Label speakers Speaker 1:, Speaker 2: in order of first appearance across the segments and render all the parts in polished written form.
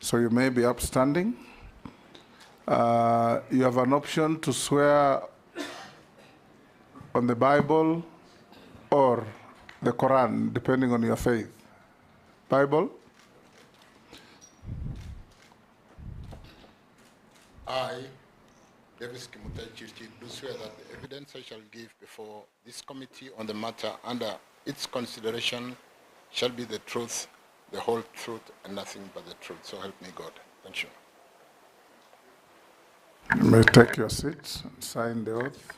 Speaker 1: so you may be upstanding. You have an option to swear on the Bible or the Quran, depending on your faith. Bible?
Speaker 2: I, Davis Chirchir, do swear that the evidence I shall give before this committee on the matter under its consideration shall be the truth, the whole truth, and nothing but the truth. So help me God. Thank you.
Speaker 1: You may take your seats and sign the oath.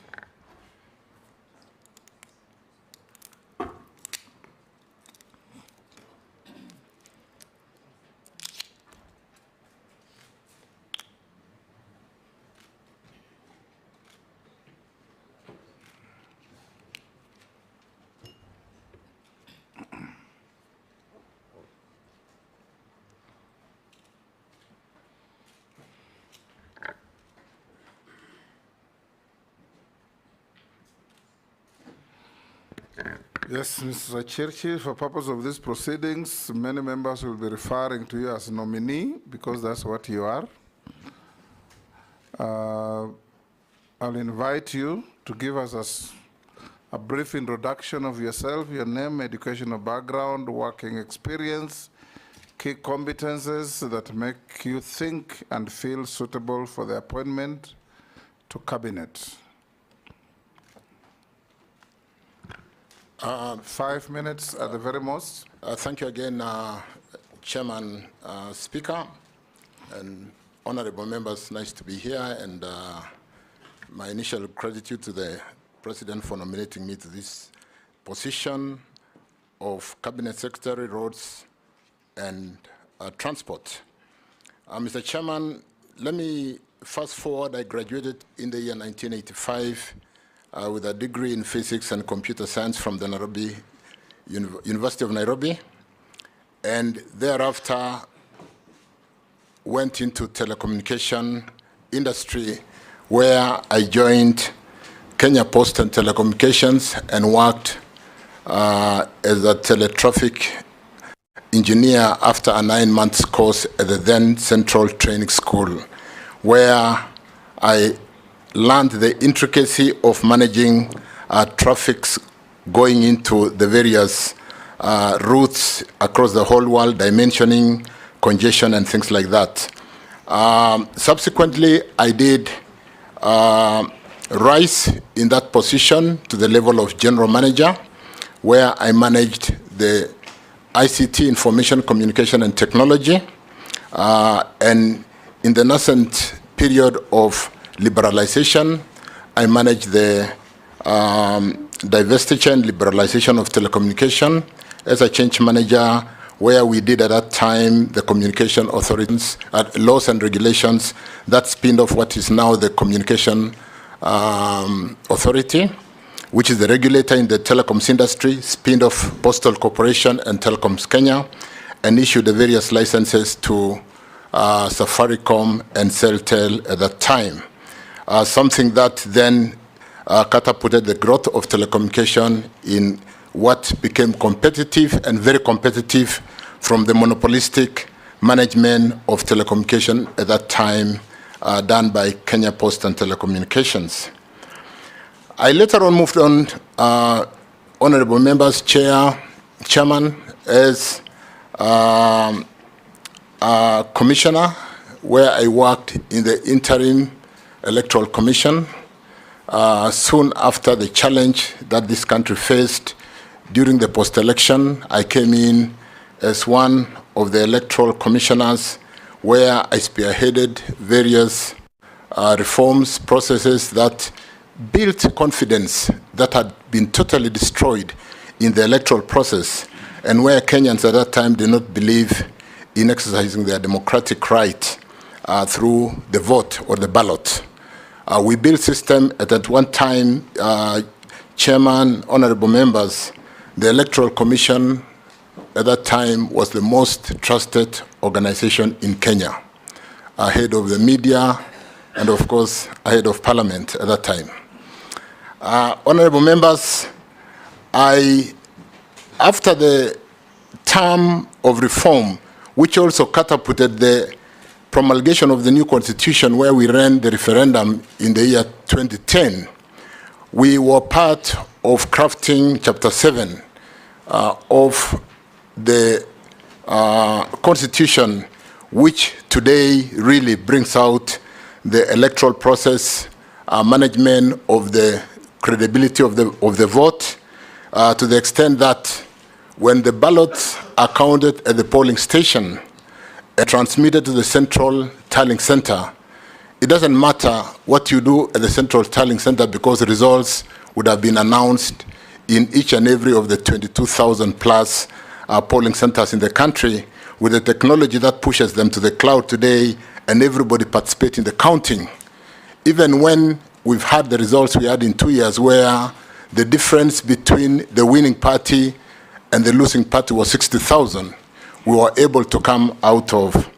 Speaker 1: Yes, Mr. Chirchir, for purpose of these proceedings, many members will be referring to you as nominee because that's what you are. I'll invite you to give us a brief introduction of yourself, your name, educational background, working experience, key competences that make you think and feel suitable for the appointment to cabinet. 5 minutes at the very most.
Speaker 2: Thank you again, Chairman, Speaker, and honorable members. Nice to be here, and my initial gratitude to the President for nominating me to this position of Cabinet Secretary, Roads and Transport. Mr. Chairman, let me fast forward. I graduated in the year 1985 with a degree in physics and computer science from the University of Nairobi, and thereafter went into telecommunication industry, where I joined Kenya Post and Telecommunications and worked as a teletraffic engineer after a 9-month course at the then Central Training School, where I learned the intricacy of managing traffic going into the various routes across the whole world, dimensioning, congestion, and things like that. Subsequently, I did rise in that position to the level of general manager, where I managed the ICT, Information Communication and Technology, and in the nascent period of liberalization, I managed the divestiture and liberalization of telecommunication as a change manager, where we did at that time the communication authorities, laws and regulations that spinned off what is now the Communication Authority, which is the regulator in the telecoms industry, spinned off Postal Corporation and Telecoms Kenya, and issued the various licenses to Safaricom and Celtel at that time. Something that then catapulted the growth of telecommunication in what became competitive and very competitive from the monopolistic management of telecommunication at that time done by Kenya Post and Telecommunications. I later on moved on, honorable members, chairman, as commissioner, where I worked in the interim Electoral Commission. Soon after the challenge that this country faced during the post-election, I came in as one of the electoral commissioners, where I spearheaded various reforms, processes that built confidence that had been totally destroyed in the electoral process, and where Kenyans at that time did not believe in exercising their democratic right through the vote or the ballot. We built system at one time, Chairman, honorable members, the Electoral Commission at that time was the most trusted organization in Kenya, ahead of the media and of course ahead of Parliament at that time. Honorable members, after the term of reform which also catapulted the promulgation of the new constitution, where we ran the referendum in the year 2010. We were part of crafting Chapter 7 of the Constitution, which today really brings out the electoral process, management of the credibility of the vote, to the extent that when the ballots are counted at the polling station and transmitted to the central tallying center, it doesn't matter what you do at the central tallying center, because the results would have been announced in each and every of the 22,000 plus polling centers in the country, with the technology that pushes them to the cloud today, and everybody participates in the counting. Even when we've had the results we had in 2 years, where the difference between the winning party and the losing party was 60,000, we were able to come out of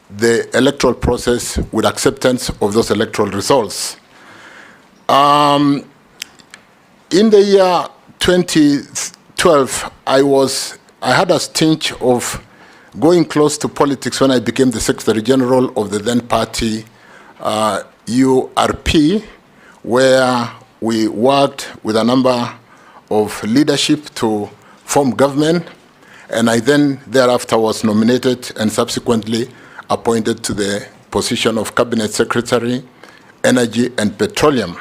Speaker 2: the electoral process with acceptance of those electoral results. In the year 2012, I had a stint of going close to politics when I became the Secretary General of the then party, URP, where we worked with a number of leadership to form government, and I then thereafter was nominated and subsequently appointed to the position of Cabinet Secretary, Energy and Petroleum,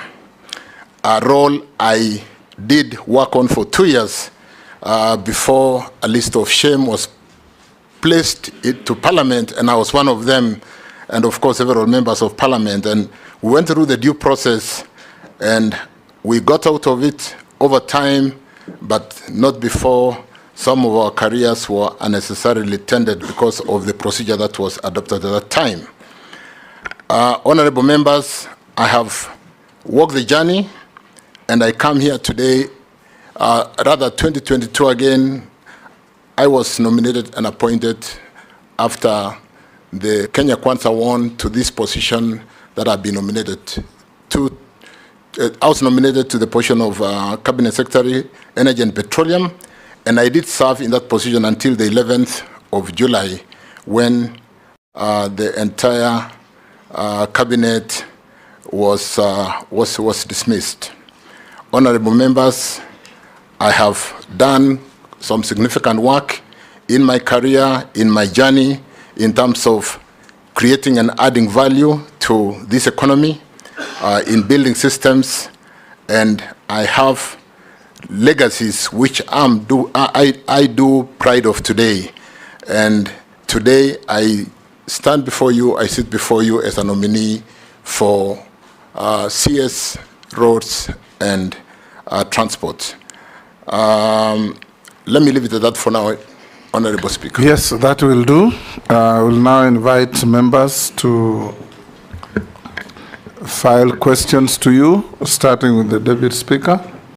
Speaker 2: a role I did work on for 2 years before a list of shame was placed to Parliament, and I was one of them, and of course several members of Parliament, and we went through the due process, and we got out of it over time, but not before some of our careers were unnecessarily tainted because of the procedure that was adopted at that time. Honorable members, I have walked the journey, and I come here today, rather 2022 again. I was nominated and appointed after the Kenya Kwanza won to this position that I've been nominated to. I was nominated to the position of Cabinet Secretary, Energy and Petroleum, and I did serve in that position until the 11th of July, when the entire cabinet was dismissed. Honorable members, I have done some significant work in my career, in my journey, in terms of creating and adding value to this economy, in building systems, and I have legacies which I do pride of today. And today I stand before you, I sit before you as a nominee for CS, roads, and transport. Let me leave it at that for now, Honorable Speaker.
Speaker 1: Yes, that will do. I will now invite members to file questions to you, starting with the Deputy Speaker.